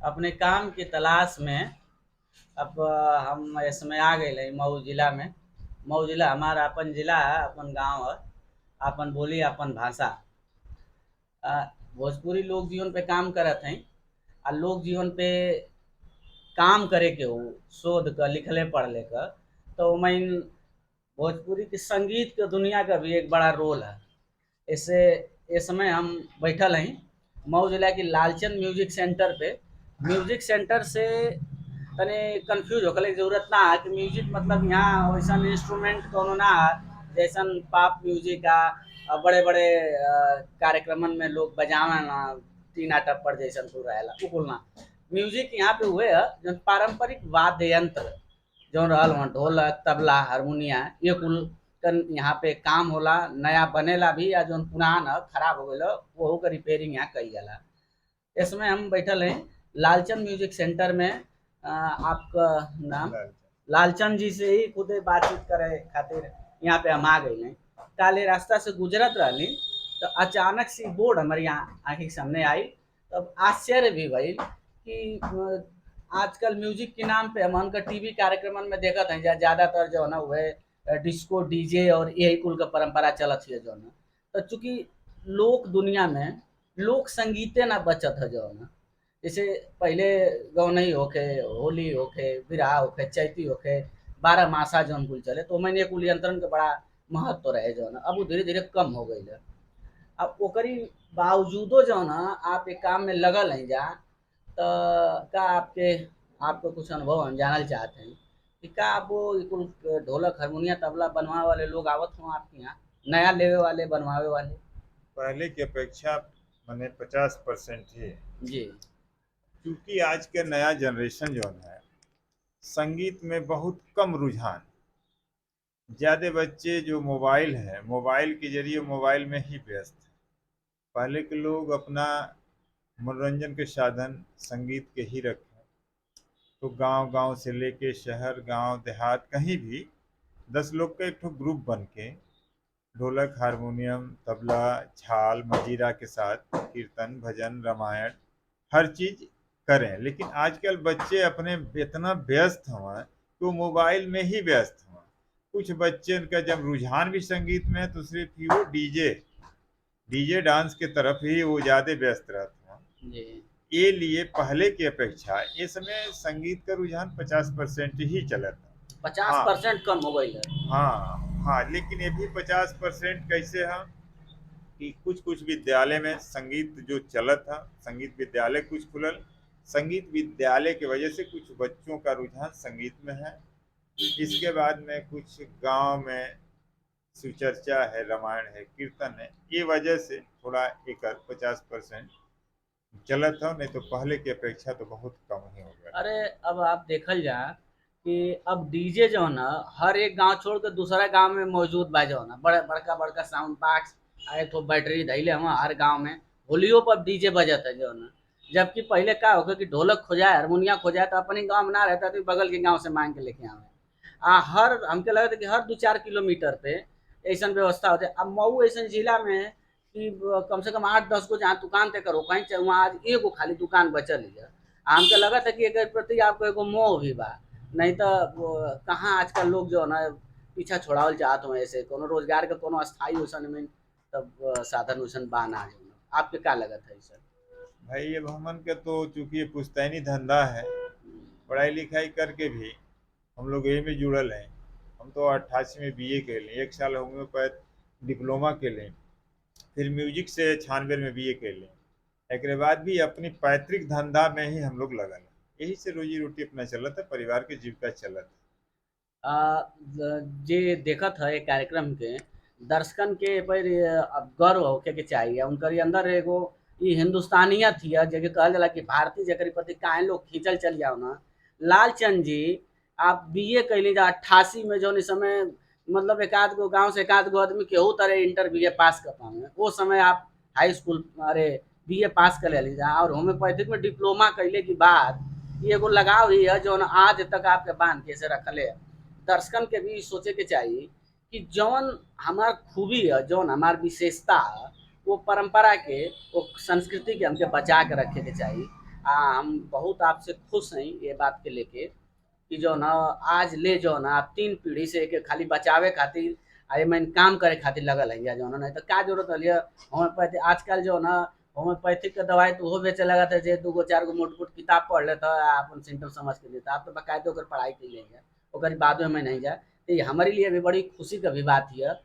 अपने काम की तलाश में अब हम इसमें आ गए मऊ जिला में। मऊ जिला हमारा अपन जिला है, अपन गांव है, अपन बोली अपन भाषा। अ, भोजपुरी लोक जीवन पे काम करत हैं। आ लोक जीवन पे काम करे के हो, शोध क लिखले पढ़ले क, तो मैं भोजपुरी के संगीत के दुनिया का भी एक बड़ा रोल है। इससे इस समय हम बैठल हैं मऊ जिला की लालचंद म्यूजिक सेंटर पे। म्यूजिक सेंटर से तने कंफ्यूज होकर जरूरत ना है कि म्यूजिक मतलब यहाँ वैसा इंस्ट्रूमेंट कोनो ना है जैसन पॉप म्यूजिक आ बड़े बड़े कार्यक्रमन में लोग बजावे ना, टीना टप्पर जैसन तू रहेला उ कुल ना। म्यूजिक यहाँ पे हुए है जो पारंपरिक वाद्य यंत्र जो रहल वहाँ ढोलक तबला हारमोनिया ये कुल कन यहाँ पे काम होला, नया बनेला भी या जो पुरान है खराब हो गए वो का रिपेयरिंग यहाँ कई जाला। इसमें हम बैठल हैं लालचंद म्यूजिक सेंटर में। आपका नाम? लालचंद जी से ही खुद बातचीत करे खातिर यहाँ पे हम आ गए हैं। काले रास्ता से गुजरत रही तो अचानक से बोर्ड हमारे यहाँ आँखी के सामने आई। तब आश्चर्य भी भई कि आजकल म्यूजिक के नाम पे हम उनका टीवी कार्यक्रम में देखत हैं ज्यादातर जो है ना वह डिस्को डीजे और यही कुल का परंपरा चलत है जो ना। तो चूंकि लोक दुनिया में लोक संगीते ना बचत है जो ना। जैसे पहले गौनई होके, होली होके, बिरहा होके, चैती होके, बारह मासा जौन कुल चले तो मैंने कुल यंत्रण के बड़ा महत्व रहे जो ना। अब वो धीरे धीरे कम हो गई है। अब ओकरी बावजूदो जो ना आप एक काम में लगल हैं जा, तो का आपके आपको कुछ अनुभव हम जानल चाहते हैं कि का आप वो कुल ढोलक हारमोनिया तबला बनवाए वाले लोग आवत हों आपके यहाँ, नया लेवे वाले बनवावे वाले? पहले की अपेक्षा मैंने 50% ही। जी। क्योंकि आज के नया जनरेशन जो है संगीत में बहुत कम रुझान। ज़्यादा बच्चे जो मोबाइल है, मोबाइल के जरिए मोबाइल में ही व्यस्त हैं। पहले के लोग अपना मनोरंजन के साधन संगीत के ही रखें, तो गांव गांव से लेके शहर, गांव देहात, कहीं भी 10 लोग का एक ठो ग्रुप बन के ढोलक हारमोनियम तबला झाल मजीरा के साथ कीर्तन भजन रामायण हर चीज करें। लेकिन आजकल बच्चे अपने इतना व्यस्त हुए कि वो मोबाइल में ही व्यस्त हुए। कुछ बच्चे का जब रुझान भी संगीत में है तो सिर्फ ही वो डीजे डीजे डांस के तरफ ही वो ज़्यादा व्यस्त रहते हैं। जी। ये लिए पहले की अपेक्षा इस समय संगीत का रुझान 50% ही चला था। पचास हाँ। परसेंट कम हो गई है। हाँ। हाँ, लेकिन ये भी 50% कैसे है कि कुछ कुछ विद्यालय में संगीत जो चला था, संगीत विद्यालय कुछ खुलल, संगीत विद्यालय की वजह से कुछ बच्चों का रुझान संगीत में है। इसके बाद में कुछ गांव में सुचर्चा है, रामायण है, कीर्तन है, ये वजह से थोड़ा एक 50% चला था। नहीं तो पहले की अपेक्षा तो बहुत कम ही हो गया। अरे अब आप देखल जा कि अब डीजे जो है ना हर एक गांव छोड़ के दूसरा गांव में मौजूद बा जो है ना, बड़ा बड़का बड़का साउंड बॉक्स आ एक ठो बैटरी धैले हम हर गांव में। होलियो पर डीजे बजत है जो है ना। जबकि पहले क्या होगा कि ढोलक खोजाए हारमोनिया खोजाए तो अपने गांव में ना रहता तो बगल के गांव से मांग के लेके आवे। हर हमके लगता है कि हर 2-4 किलोमीटर पे ऐसा व्यवस्था होते। अब मऊ ऐसा जिला में है कि कम से कम 8-10 गो जहाँ दुकान ते करो कहीं चाहे वहाँ आज एगो खाली दुकान बचल है। हमके लगा था कि एकर प्रति आपको एगो मोह भी बा। नहीं तो कहाँ आजकल लोग जो है ना पीछा छोड़ावल चाहत हो ऐसे कोनो रोजगार के कोनो स्थायी वैसन में तब साधन वैसन बा ना जो आपके का लगत है सर? भाई अब हमन के तो चूंकि ये पुश्तैनी धंधा है, पढ़ाई लिखाई करके भी हम लोग यही में जुड़ल हैं। हम तो 88 में बीए के लिए, एक साल होम्योपैथ डिप्लोमा के लिए, फिर म्यूजिक से 96 में बीए के लिए। एक बाद भी अपनी पैतृक धंधा में ही हम लोग लगल हैं। यही से रोजी रोटी अपना चलत है, परिवार के जीविका चलत जे देखत है एक कार्यक्रम के दर्शकन के पर अब गर्व होके के चाहिए उनकर अंदर एगो ई हिंदुस्तानियत हिया जगह कहल जाला कि भारतीय जकरी प्रति काहे लोग खींचल चल जाओ ना। लालचंद जी आप बीए कैली जा 88 में जो इस समय मतलब एक आध गो गांव से एक आध गो आदमी केहू तरह इंटर बीए पास कर पाए वो समय आप हाई स्कूल अरे बीए पास कर ले जा और होम्योपैथिक में डिप्लोमा कैले के बाद ये एगो लगाव ही है जो आज तक आपके बांध के से रखले है। दर्शकन के भी सोचे के चाहिए कि जौन हमार खूबी है जौन हमार विशेषता है वो परंपरा के, वो संस्कृति के हमके बचा के रखे के चाहिए। हम बहुत आपसे खुश हैं ये बात के लेके कि जो ना आज ले जो ना आप 3 पीढ़ी से के खाली बचावे खातिर आई मीन काम करे खातिर लगल है जो ना, नहीं तो का जरूरत है होम्योपैथी आजकल जो ना होम्योपैथिक के दवाई तो वो बेचे लगा था, जे 2 गो 4 गो मोट-मोट किताब पढ़ लेता अपन सिम्टम समझ के देता। आप तो बाकायदे ओकर पढ़ाई के लिए है, ओकर बादो में नहीं जाए। तो ये हमारे लिए भी बड़ी खुशी का भी बात है।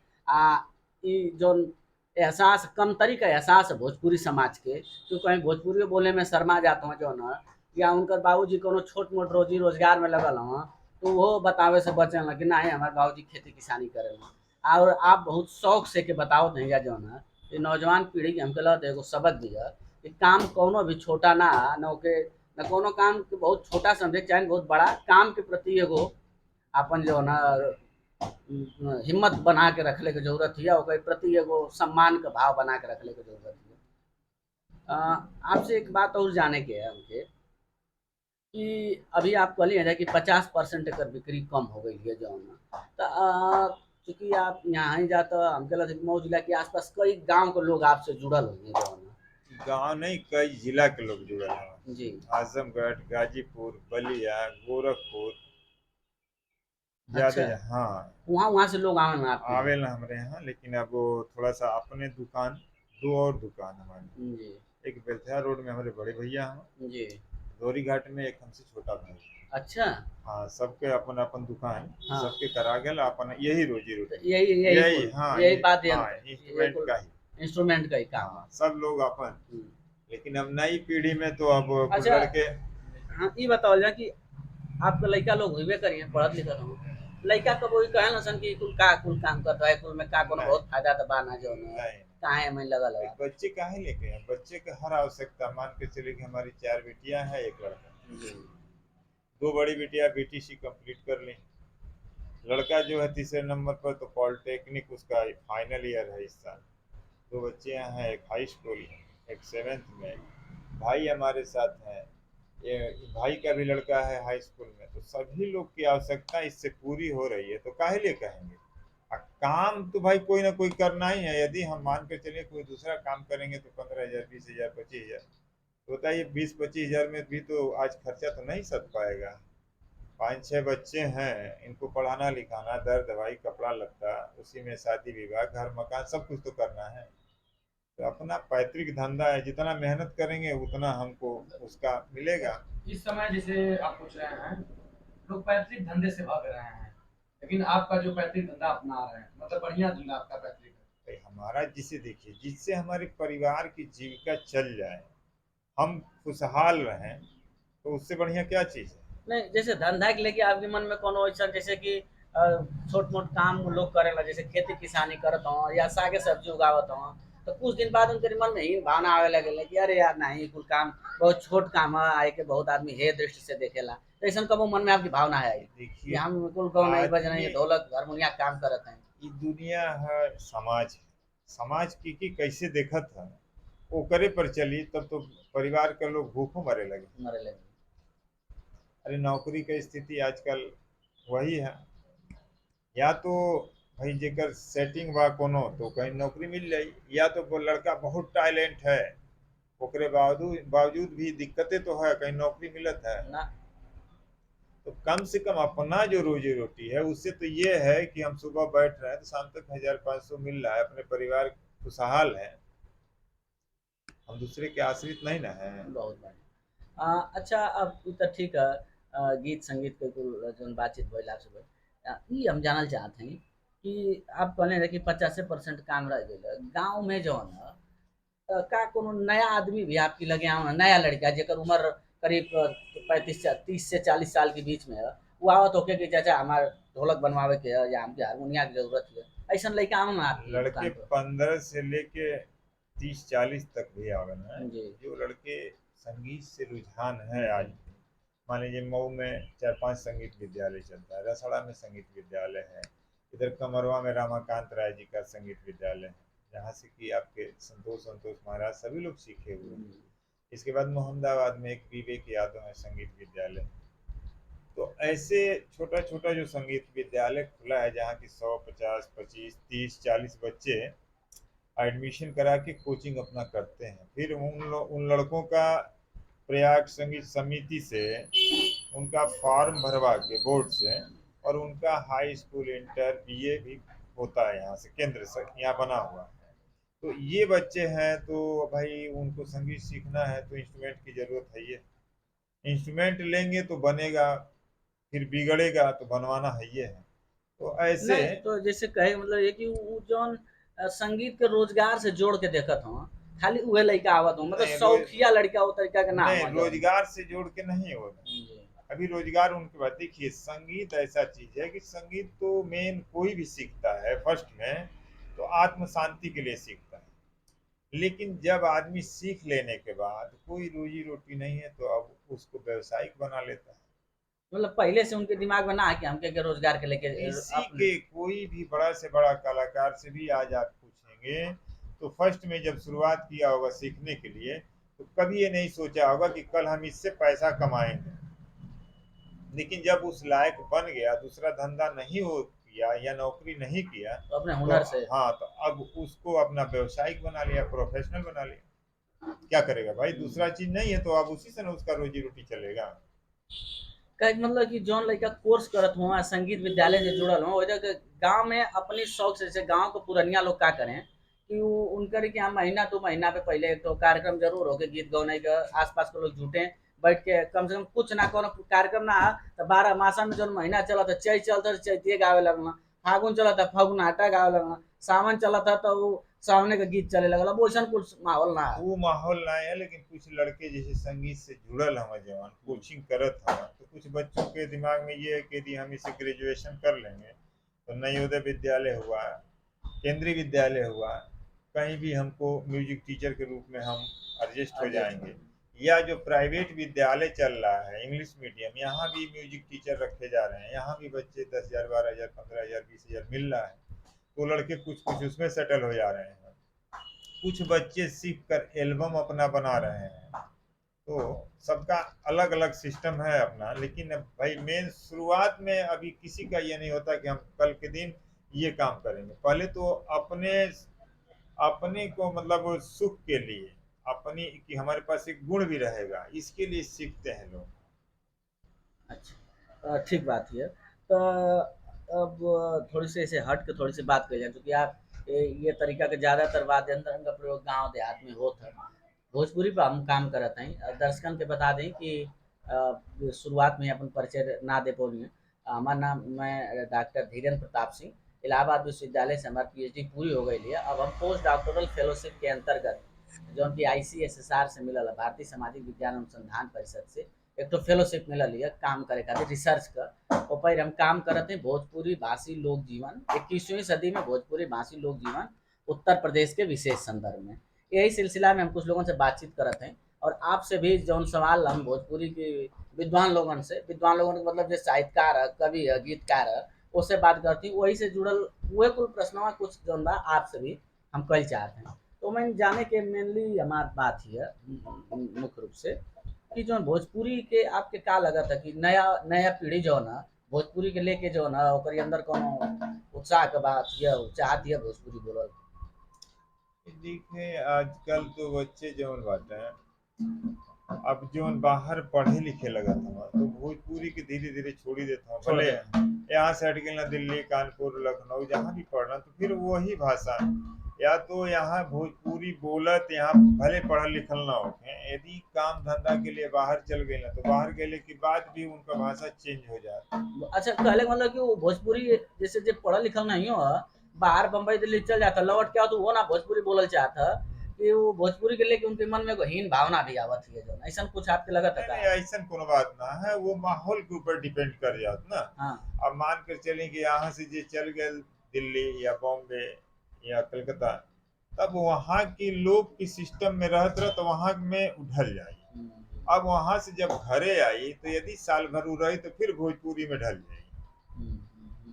ई जोन एहसास कमतरी का एहसास है भोजपुरी समाज के, क्यों कहीं भोजपुरी बोले में शर्मा जाता हूँ जो ना, या उनकर बाबूजी कोनो छोट मोट रोजी रोजगार में लगल हूँ तो वो बतावे से बचल कि नहीं हमारे बाबूजी खेती किसानी करेला। और आप बहुत शौक से के बताओ नहीं जा जो ना, ये नौजवान पीढ़ी के हमके लगता है एगो सबक भी है कि काम कोनो भी छोटा ना न ओके, न कोनो काम के बहुत छोटा समझे चाहे बहुत बड़ा काम के प्रति एगो अपन जो ना हिम्मत बना के रखले के जरूरत है, ओकर प्रति एगो सम्मान के भाव बना के रखले के जरूरत है। आपसे एक बात और जाने के है हमके कि अभी आप कहलिए हैं कि 50% एकर बिक्री कम हो गई है जौन तो चूंकि आप यहाँ ही जाता हमके लगे मऊ जिला के आसपास कई गांव के लोग आपसे जुड़ल होंगे जौन। गांव नहीं, कई जिला के लोग जुड़ल हैं। जी। आजमगढ़, गाजीपुर, बलिया, गोरखपुर, अच्छा। ज्यादा हाँ वहाँ वहाँ से लोग आवे ना आपके यहाँ। आवेला हमरे यहाँ। लेकिन अब वो थोड़ा सा अपने दुकान, दो और दुकान हमारे। जी। एक बेलथिया रोड में हमारे बड़े भैया हैं, जी। दोरी घाट में एक हमसे छोटा भाई। अच्छा। हाँ, सबके अपन अपन दुकान, हाँ। सबके करा गया अपन यही रोजी तो रोटी। यही यही यही कुल हाँ यही ये बात हाँ ये इंस्ट्रूमेंट कुल का ही। इंस्ट्रूमेंट का ही काम हाँ, सब लोग अपन। है। लेकिन अब नई पीढ़ी में तो अब कुछ अच्छा। लड़के। हाँ ये बताओ जा कि आपके लड़का लोग हुईबे करिए पढ़त लिखत हो, लड़का कब वही कहे सन कि कुल काम करता है कुल में का कोनो नहीं बहुत फायदा तो बा ना जो न नहीं, काहे में लगल भाई है। बच्चे काहे लेके हैं? बच्चे का हर आवश्यकता, मान के चले कि हमारी 4 बेटियां हैं, एक लड़का। जी। 2 बड़ी बेटियां बीटीसी कंप्लीट कर ली। लड़का जो है तीसरे नंबर पर, तो पॉलिटेक्निक उसका फाइनल ईयर है इस साल। 2 बच्चे हैं, एक हाई स्कूल, एक 7th में। भाई हमारे साथ हैं, ये भाई का भी लड़का है हाई स्कूल में। तो सभी लोग की आवश्यकता इससे पूरी हो रही है, तो काहे लिए कहेंगे? काम तो भाई कोई ना कोई करना ही है। यदि हम मान कर चलिए कोई दूसरा काम करेंगे तो 15,000, 20,000, 25,000, तो बताइए 20-25 हज़ार में भी तो आज खर्चा तो नहीं सध पाएगा। 5-6 बच्चे हैं, इनको पढ़ाना लिखाना, दर दवाई कपड़ा लत्ता, उसी में शादी विवाह, घर मकान, सब कुछ तो करना है। तो अपना पैतृक धंधा है, जितना मेहनत करेंगे उतना हमको उसका मिलेगा। इस समय जैसे आप पूछ रहे हैं, लोग पैतृक धंधे से भाग रहे हैं, लेकिन आपका जो पैतृक धंधा अपना रहे हैं, मतलब बढ़िया धंधा आपका पैतृक है। भाई हमारा जिसे देखिए, जिससे हमारे परिवार की जीविका चल जाए, हम खुशहाल रहें, तो उससे बढ़िया क्या चीज़ है? नहीं जैसे धंधा के लेके आपके मन में कोनो ऐसा जैसे कि छोट मोट काम लोग करेला जैसे खेती किसानी करत हो या सागे सब्जी उगावत हो, तो कुछ दिन बाद उनके मन में ही भावना आवे लगे कि अरे यार नहीं कुल काम बहुत छोट काम है, आए के बहुत आदमी हे दृष्टि से देखेला। तो ऐसा कबो मन में आपकी भावना है कि देखिए, हम कुल कहो नहीं बज रहे आदमी, ढोलक हारमोनिया काम करत हैं। ये दुनिया है, समाज है। समाज की कैसे देखत है, ओकरे पर चली तब तो परिवार के लोग भूखों मरे लगे। मरे लगे। अरे नौकरी की स्थिति आजकल वही है। या तो भाई जेकर सेटिंग बा कोनो तो कहीं नौकरी मिल जाई, या तो वो लड़का बहुत टैलेंट है, ओकरे बावजूद बावजूद भी दिक्कतें तो है, कहीं नौकरी मिलत है। ना। तो कम से कम अपना जो रोजी रोटी है उससे तो ये है कि हम सुबह बैठ रहे हैं तो शाम तक 1,500 मिल रहा है, अपने परिवार खुशहाल है, हम दूसरे के आश्रित नहीं ना है। बहुत बढ़िया। अच्छा अब इ तो ठीक है। गीत संगीत के कुल जौन बातचीत भइल आपसे भइल। ई हम जानल चाहत हई कि आप कहले रहे कि 50% काम रह गइल। गाँव में जौन का कोनो नया आदमी भी आपकी लगे आओ नया लड़का जेकर उम्र करीब 30 से 40 साल के बीच में है, वो आवत होके कि चाचा हमार ढोलक बनवावे के है या हमके हारमोनिया की जरूरत है, ऐसा लड़का आओ ना आपकी लड़के दुकान पर। 15 से लेके 30-40 तक भी आवन है। जी। जो लड़के संगीत से रुझान है आज भी। मान लीजिए मऊ में 4-5 संगीत विद्यालय चलता है, रसड़ा में संगीत विद्यालय है, इधर कमरवा में रामाकांत राय जी का संगीत विद्यालय है, जहाँ से कि आपके संतोष संतोष महाराज सभी लोग सीखे हुए हैं। इसके बाद मोहम्मदाबाद में एक विवेक यादव है संगीत विद्यालय। तो ऐसे छोटा छोटा जो संगीत विद्यालय खुला है, जहाँ की 100, 50, 25, 30, 40 बच्चे एडमिशन करा के कोचिंग अपना करते हैं। फिर उन लड़कों का प्रयाग संगीत समिति से उनका फॉर्म भरवा के बोर्ड से, और उनका हाई स्कूल इंटर बीए भी होता है यहाँ से, केंद्र से यहाँ बना हुआ है। तो ये बच्चे हैं, तो भाई उनको संगीत सीखना है तो इंस्ट्रूमेंट की जरूरत है। ये इंस्ट्रूमेंट लेंगे तो बनेगा, फिर बिगड़ेगा तो बनवाना है ये है। तो ऐसे नहीं तो जैसे कहे मतलब ये कि उ जौन संगीत के रोजगार से जोड़ के देखत हूँ, खाली उहे लड़का आवत हूँ, मतलब नहीं शौकिया लड़का वो तरीका के ना नहीं, हुआ जौन। रोजगार से जोड़ के नहीं होगा। जी। अभी रोजगार उनके बाद देखिए, संगीत ऐसा चीज है कि संगीत तो मेन कोई भी सीखता है फर्स्ट में तो आत्म शांति के लिए सीखता है। लेकिन जब आदमी सीख लेने के बाद कोई रोजी रोटी नहीं है तो अब उसको व्यावसायिक बना लेता है। मतलब पहले से उनके दिमाग में ना है कि हम के रोजगार के लेके किसी अपने। के कोई भी बड़ा से बड़ा कलाकार से भी आज आप पूछेंगे तो फर्स्ट में जब शुरुआत किया होगा सीखने के लिए तो कभी ये नहीं सोचा होगा कि कल हम इससे पैसा कमाएंगे। लेकिन जब उस लायक बन गया, दूसरा धंधा नहीं हो किया या नौकरी नहीं किया, तो अपने तो हुनर से। हाँ, तो अब उसको अपना व्यवसायिक बना लिया, प्रोफेशनल बना लिया। क्या करेगा भाई, दूसरा चीज नहीं है तो अब उसी से ना उसका रोजी रोटी चलेगा। कहे मतलब कि जौन लड़का कोर्स करत हुआ संगीत विद्यालय से जुड़ल हुआ वजह के गांव में अपनी शौक से, जैसे गांव के पुरनिया लोग का करें कि वो उनकर कि हम महीना 2 महीना पे पहले एक तो कार्यक्रम जरूर हो के गीत गौने के आसपास के लोग जुटे, बैठ के कम से कम कुछ ना कोनो कार्यक्रम ना तो 12 मासा में जौन महीना चला था चैत चलता तो चैतिये गावे लगना, फागुन चला था फागुनाटा गावे लगना, सावन चला था तो वो सावने का गीत चले लगल। अब वैसन कुछ माहौल ना है। वो माहौल ना है, लेकिन कुछ लड़के जैसे संगीत से जुड़ल हवा जवान कोचिंग करत हवा, तो कुछ बच्चों के दिमाग में ये है कि यदि हम इसे ग्रेजुएशन कर लेंगे तो नवोदय विद्यालय हुआ, केंद्रीय विद्यालय हुआ, कहीं भी हमको म्यूजिक टीचर के रूप में हम एडजस्ट हो जाएंगे। या जो प्राइवेट विद्यालय चल रहा है इंग्लिश मीडियम, यहाँ भी म्यूजिक टीचर रखे जा रहे हैं, यहाँ भी बच्चे 10,000 12,000 15,000 20,000 मिल रहा है, तो लड़के कुछ कुछ उसमें सेटल हो जा रहे हैं। कुछ बच्चे सीख कर एल्बम अपना बना रहे हैं। तो सबका अलग अलग सिस्टम है अपना, लेकिन अब भाई मेन शुरुआत में अभी किसी का ये नहीं होता कि हम कल के दिन ये काम करेंगे। पहले तो अपने अपने को मतलब सुख के लिए, अपनी कि हमारे पास एक गुण भी रहेगा इसके लिए सीखते हैं लोग। अच्छा ठीक बात है। तो अब थोड़ी सी ऐसे हट के थोड़ी सी बात कर जाए, क्योंकि आप ये तरीका के ज़्यादातर वाद्य यंत्र का प्रयोग गांव देहात में होता है। भोजपुरी पर हम काम करत हैं, दर्शकन के बता दें कि शुरुआत में अपन परिचय ना दे पौनी। हमारा नाम, मैं डॉक्टर धीरेन्द्र प्रताप सिंह, इलाहाबाद विश्वविद्यालय से हमारी पीएचडी पूरी हो गई है। अब हम पोस्ट डॉक्टोरल फेलोशिप के अंतर्गत जो कि ICSSR से मिलल है, भारतीय सामाजिक विज्ञान अनुसंधान परिषद से एक तो फेलोशिप मिलल है काम करे खातिर रिसर्च का। ऊपर हम काम करते हैं भोजपुरी भाषी लोक जीवन, 21वीं सदी में भोजपुरी भाषी लोक जीवन उत्तर प्रदेश के विशेष संदर्भ में। यही सिलसिला में हम कुछ लोगों से बातचीत करते हैं, और आपसे भी जौन सवाल हम भोजपुरी के विद्वान लोगन से, विद्वान लोगन का मतलब जो साहित्यकार है, कवि है, गीतकार है, उससे बात करती हूँ। वही से जुड़ल वही कुल प्रश्न कुछ जौन बा आपसे भी हम कल चाहते हैं। तो मैं जाने के मेनली हमार बात ही है मुख्य रूप से कि जो भोजपुरी के आपके का लगा था कि नया नया पीढ़ी जो है ना भोजपुरी के लेके जो है ना ओकरी अंदर कोनो उत्साह के बात या चाहती है भोजपुरी बोलल। देखिए आजकल तो बच्चे जौन बाटे हैं, अब जोन बाहर पढ़े लिखे लगत हवा तो भोजपुरी के धीरे धीरे छोड़ी देता हूँ। छोड़ भले दे। यहाँ से हट गए ना दिल्ली कानपुर लखनऊ जहाँ भी पढ़ना तो फिर वही भाषा, या तो यहाँ भोजपुरी बोलत, यहाँ भले पढ़ल लिखल ना होके, यदि काम धंधा के लिए बाहर चल गए ना तो बाहर गए के बाद भी उनका भाषा चेंज हो जाता। अच्छा कहले मतलब कि वो भोजपुरी जैसे जो पढ़ल लिखल नहीं हो, बाहर बम्बई दिल्ली चल जाता, लौट के आओ तो वो ना भोजपुरी बोलल चाहता कि वो भोजपुरी के लेके उनके मन में एगो हीन भावना भी आवत है। जो ऐसा कुछ आपके लगत है नहीं का? नहीं, ऐसा कोनो बात ना है, वो माहौल के ऊपर डिपेंड कर जात ना। हाँ। अब मान कर चलें कि यहाँ से जे चल गए दिल्ली या बॉम्बे या कलकत्ता, तब वहाँ के लोग की सिस्टम में रहत रह तो वहाँ में उठल जाई। अब वहाँ से जब घरे आई तो यदि साल भर उ रही तो फिर भोजपुरी में ढल जाई।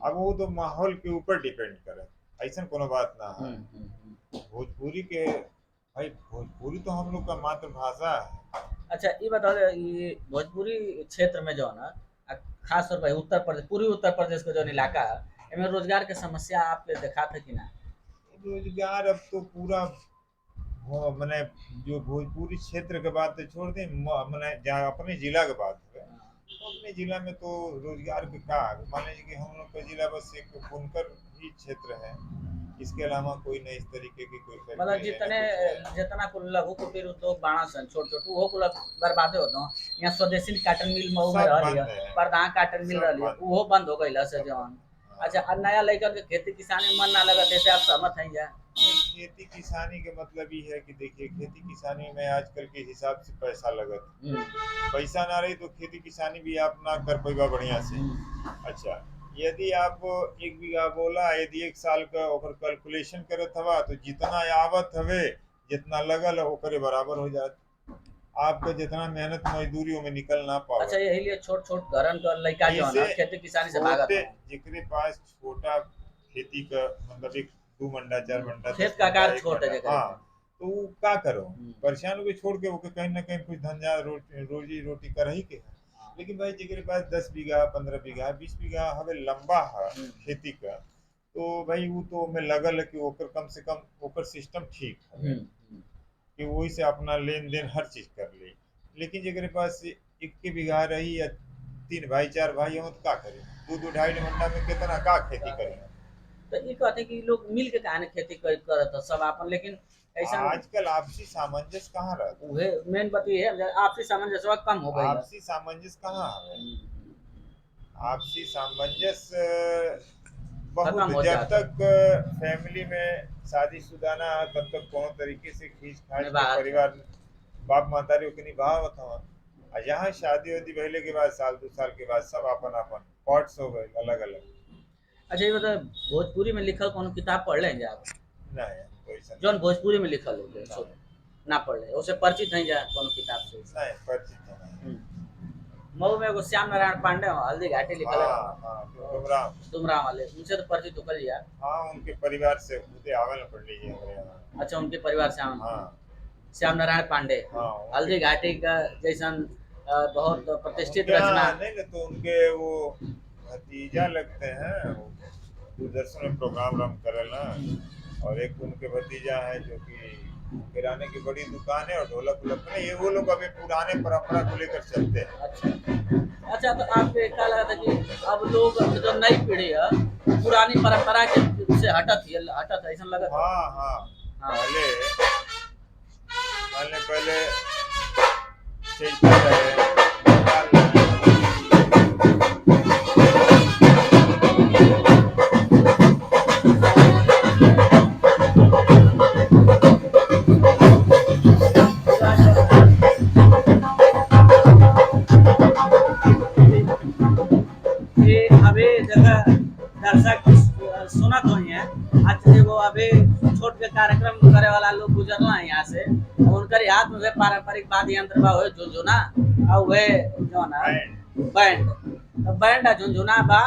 अब वो तो माहौल के ऊपर डिपेंड करे, ऐसा कोनो बात ना है। भोजपुरी के भाई, भोजपुरी तो हम लोग का मातृभाषा है। अच्छा ये बताओ, ये भोजपुरी क्षेत्र में जो है ना खास तौर पर उत्तर प्रदेश, पूर्वी उत्तर प्रदेश का जो इलाका है, इनमें रोजगार के समस्या आपके देखा था कि ना? रोजगार अब तो पूरा मैंने जो भोजपुरी क्षेत्र के बात तो छोड़ दें, मैंने जहाँ अपने जिला के बात है, तो अपने जिला में तो रोजगार के का, मान लीजिए कि हम लोग का जिला बस एक बुनकर ही क्षेत्र है, इसके अलावा कोई नहीं, इस तरीके की कोई मतलब फैक्ट्री है जितने ना कुछ है। जितना कुल लघु कुटीर उद्योग बाणा सन छोट छोट वो कुल बर्बादे होता यहाँ स्वदेशी काटन मिल मऊ में सब रह बंद लिया है, प्रधान काटन मिल सब रही है बंद, वो बंद हो गई से सब जवन। बंद। अच्छा हाँ, अब नया लड़का के खेती किसानी में मन ना लगा जैसे आप सहमत हैं या? खेती किसानी के मतलब ये है कि देखिए, खेती किसानी में आजकल के हिसाब से पैसा लगत, पैसा ना रही तो खेती किसानी भी आप ना कर पाएगा बढ़िया से। अच्छा, यदि आप 1 बीघा बोला, यदि 1 साल का ओकर कैलकुलेशन करत हवा तो जितना आवत हवे, जितना लगल है ओकरे बराबर हो जात, आपका जितना मेहनत मजदूरी में निकल ना अच्छा पावत। यही लिए छोट छोट घरन का लड़का जो है ऐसे ना खेती किसानी से भागत छोटे, हूँ। जिकरे पास छोटा खेती का मतलब एक 2 मंडा 4 मंडा खेत 10 का मंडा आकार 1 मंडा, छोट है जगह हाँ, तो वो का करो, के। परेशान होके छोड़ के ओके कहीं ना कहीं कुछ धंधा रोजी रोटी कर ही के है। लेकिन भाई जिकरे पास 10 बीघा 15 बीघा 20 बीघा हवे लंबा है खेती का, तो भाई वो तो में लगल है कि ओकर कम से कम ओकर सिस्टम ठीक है कि वही से अपना लेन देन हर चीज कर ले। लेकिन जिकरे पास 1 बीघा रही या 3 भाई 4 भाई हम तो का करें, 2 2 2.5 मंडा में कितना का खेती करें। तो ये कहते कि लोग मिल के काहे खेती करत ह सब आपन लेकिन ऐसा आजकल आपसी सामंजस्य कहाँ रहता है, उहे मेन बात ये है आपसी सामंजस्य कम हो गई है। आपसी सामंजस्य कहाँ है, आपसी सामंजस्य खत्म बहुत, हो जब जाता तक फैमिली में शादीशुदा ना है, तब तक कोनो तरीके से खींच खाच के निभात है। परिवार बाप महतारी के निभावत हवा, और यहाँ शादी वादी भइले के बाद साल 2 साल के बाद सब अपन अपन पॉट्स हो गए अलग अलग। अच्छा ये बताओ भोजपुरी में लिखल कोनो किताब पढ़ लेंगे आप नहीं कोई सा जौन भोजपुरी में लिखल हो नहीं, सो ना पढ़ ले उसे परिचित नहीं जा कोनो किताब से। नहीं परिचित नहीं। मऊ में एगो श्याम नारायण पांडे हो, हल्दी घाटी लिखल है हाँ हाँ डुमराव, डुमराव वाले उनसे तो परिचित हो कर यार। हाँ उनके परिवार से खुदे आवे न पड़ लीजिए हमारे यहाँ। अच्छा उनके परिवार से हाँ श्याम नारायण पांडे हाँ हल्दी घाटी का जैसन बहुत प्रतिष्ठित उनके रचना। यहाँ नहीं ना, तो उनके वो भतीजा लगते हैं, वो दूरदर्शन में प्रोग्राम राम करेला, और एक उनके भतीजा है जो कि किराने की बड़ी दुकान है और ढोलक वोलक में, ये वो लोग अभी पुराने परंपरा को लेकर चलते हैं। अच्छा अच्छा तो आपको क्या लगा था कि अब लोग जो नई पीढ़ी है पुरानी परंपरा के से हटत है ऐसा लगा था? हाँ हाँ हाँ। पहले मान लें पहले चलता रहे ये अभी जगह दर्शक सुनत हो है आज एगो अभी छोट के कार्यक्रम करे वाला लोग गुजरला है यहाँ से उनकर हाथ में वे पारंपरिक वाद्य यंत्र बा हो झुनझुना और वे जो ना बैंड तो बैंड आ झुनझुना बा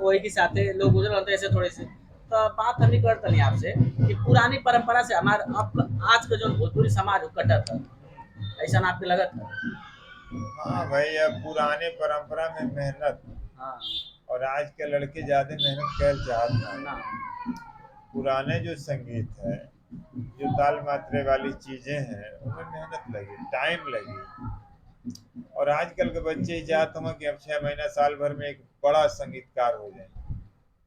वही के साथे लोग गुजर होते ऐसे थोड़े से तो बात हम करते हैं आपसे कि पुरानी परंपरा से हमारे अब आज का जो भोजपुरी समाज कटत है ऐसा आपके लगत है? हाँ भाई, अब पुराने परंपरा में मेहनत, हाँ और आज के लड़के ज्यादा मेहनत कर चाहते ना हैं। पुराने जो संगीत है, जो ताल मात्रे वाली चीजें हैं, उनमें मेहनत लगी, टाइम लगी, और आजकल के बच्चे चाहते हैं कि अब 6 महीना साल भर में एक बड़ा संगीतकार हो जाए,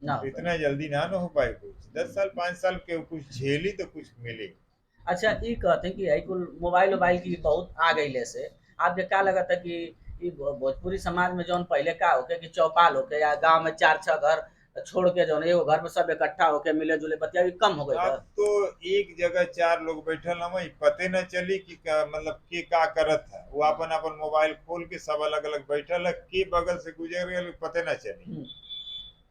ना तो इतना जल्दी ना हो पाए, कुछ 10 साल 5 साल के कुछ झेली तो कुछ मिले। अच्छा ये कहते हैं कि है कुल मोबाइल वोबाइल की बहुत आ गई से आपके क्या लगा था कि ई भोजपुरी समाज में जौन पहले का होके कि चौपाल होके या गांव में 4 6 घर छोड़ के जौन एगो घर में सब इकट्ठा होके मिले जुले बतिया कम हो गई था। अब तो एक जगह 4 लोग बैठल हम, पते न चली कि मतलब के का करत है, वो अपन अपन मोबाइल खोल के सब अलग अलग बैठल है, के बगल से गुजर गए पते न चली।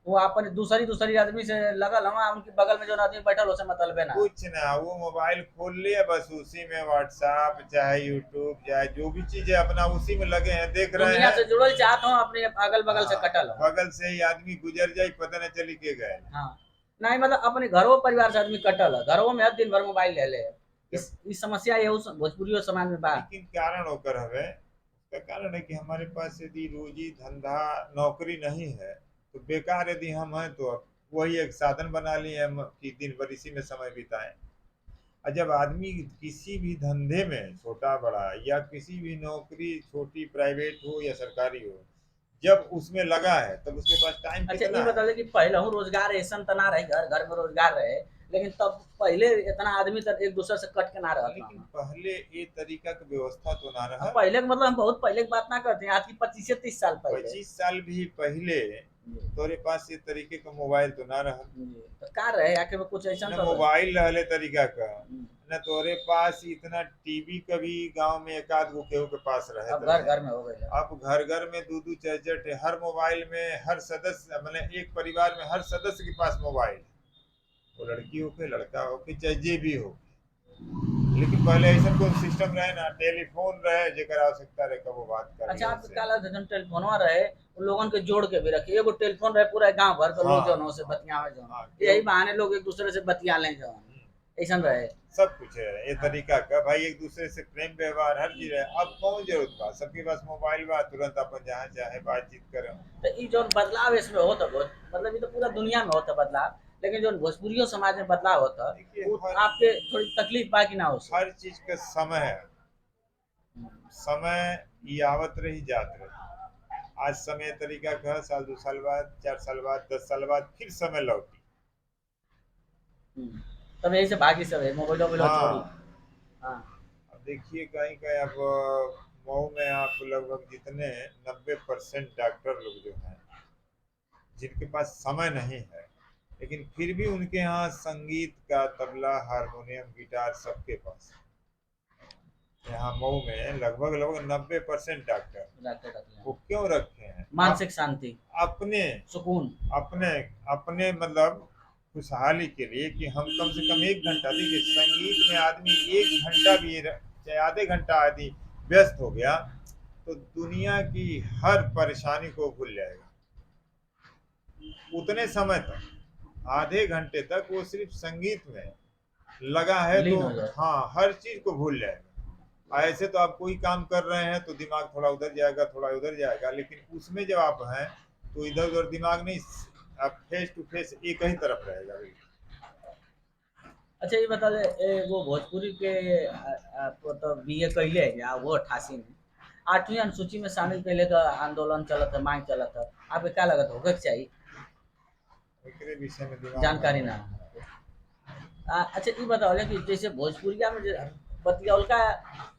वो अपन दूसरी आदमी से लगल हम उनके बगल में जो आदमी बैठल उसे मतलब है ना कुछ ना, वो मोबाइल खोल लिया बस, उसी में व्हाट्सएप चाहे यूट्यूब चाहे जो भी चीज है अपना उसी में लगे हैं, देख रहे दुनिया हैं। से जुड़ल चाहत हूँ अपने अगल बगल से कटल हो। बगल से ही आदमी गुजर जाए पता न चली के गए। हाँ नहीं मतलब अपने घरों परिवार से आदमी कटल है घरों में हर दिन भर मोबाइल ले ले इस समस्या ये भोजपुरी समाज में बा। लेकिन कारण होकर हवे, उसका कारण है कि हमारे पास यदि रोजी धंधा नौकरी नहीं है तो बेकार यदि हम हैं तो वही एक साधन बना लिए हम कि दिन भर इसी में समय बिताएं। और जब आदमी किसी भी धंधे में छोटा बड़ा या किसी भी नौकरी छोटी प्राइवेट हो या सरकारी हो, जब उसमें लगा है तब उसके पास टाइम अच्छा कितना ये बता है। दे कि पहले हूँ रोजगार ऐसा त ना रहे, घर घर में रोजगार रहे, लेकिन तब पहले इतना आदमी तक एक दूसरे से कट के ना रहत लेकिन ना। पहले ये तरीका की व्यवस्था तो ना अब रहा। पहले के मतलब हम बहुत पहले की बात ना करते हैं, आज की 25 से 30 साल पहले। 25 साल भी पहले जी, तोरे पास ये तरीके का मोबाइल तो ना रहा, जी। तो का रहे आके में कुछ ऐसा न तो रहे। मोबाइल रहले तरीका का, हम्म। न तोरे पास इतना टीवी कभी गांव में एक आध गो केहू के पास रहे अब तो घर रहे। घर में हो गए। अब घर घर में दो दो चार चार हर मोबाइल में हर सदस्य मतलब एक परिवार में हर सदस्य के पास मोबाइल है, वो लड़की हो के लड़का हो के चाहे जे भी हो। लेकिन पहले ऐसा कोई सिस्टम रहे ना, टेलीफोन रहे जेकर आवश्यकता रहे कब वो बात कर अच्छा लिया आपके उनसे। काला जन टेलीफोनवा रहे, उन लोगन के जोड़ के भी रखे, एगो टेलीफोन रहे पूरा गांव भर के लोग हाँ जौन से बतियावे जौन, हाँ यही बहाने लोग एक दूसरे से बतिया लें जौन, ऐसा रहे। सब कुछ है ये हाँ। तरीका का भाई, एक दूसरे से प्रेम व्यवहार हर चीज है। अब कौन जरूरत बा, सबके पास मोबाइल बा, तुरंत अपन जहाँ चाहे बातचीत करें। तो ये जो बदलाव इसमें होता बहुत, मतलब ये तो पूरा दुनिया में होता बदलाव, लेकिन जो भोजपुरियो समाज में बदलाव होता देखिए वो हर आपके थोड़ी तकलीफ बा कि ना हो से। हर चीज का समय है, समय ये आवत रही जात रही। आज समय तरीका का साल 2 साल बाद 4 साल बाद 10 साल बाद फिर समय लौटी। तब यही से भागी सब है मोबाइल वोबाइल छोड़ी। हाँ हाँ। अब देखिए कहीं कहीं अब मऊ में आप लगभग जितने 90% डॉक्टर लोग जो हैं जिनके पास समय नहीं है, लेकिन फिर भी उनके यहाँ संगीत का तबला हारमोनियम गिटार सबके पास है। यहाँ मऊ में लगभग लगभग 90% डॉक्टर, रखे रखे वो क्यों रखे हैं? मानसिक शांति, अपने सुकून। अपने अपने मतलब खुशहाली के लिए कि हम कम से कम 1 घंटा, देखिए संगीत में आदमी 1 घंटा भी चाहे आधे घंटा आदमी व्यस्त हो गया तो दुनिया की हर परेशानी को भूल जाएगा। उतने समय तक आधे घंटे तक वो सिर्फ संगीत में लगा है तो लीन हो जाए। हाँ हर चीज को भूल जाएगा। ऐसे तो आप कोई काम कर रहे हैं तो दिमाग थोड़ा उधर जाएगा थोड़ा उधर जाएगा, लेकिन उसमें जब आप हैं तो इधर उधर दिमाग नहीं, आप फेस टू फेस एक ही तरफ रहेगा। अच्छा ये बता दे वो भोजपुरी के आपको तो बीए कैले है या वो 88 में 8वीं अनुसूची में शामिल कैले का आंदोलन चलत है, मांग चलत है, आपके क्या लगत होगा चाहिए एकरे विषय में दिमाग जानकारी ना। अच्छा ये बताओ कि जैसे भोजपुरिया में बतियौल का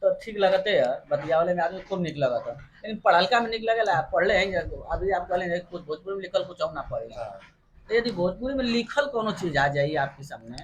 तो ठीक लगते है, बतियावले में आदमी खूब निक लगता है, लेकिन पढ़लका में निक लगेला, पढ़ले हैं अभी आप कहले कुछ भोजपुरी में लिखल कुछ और ना पढ़ेला। हाँ। तो यदि भोजपुरी में लिखल कोनो चीज आ जाइए आपके सामने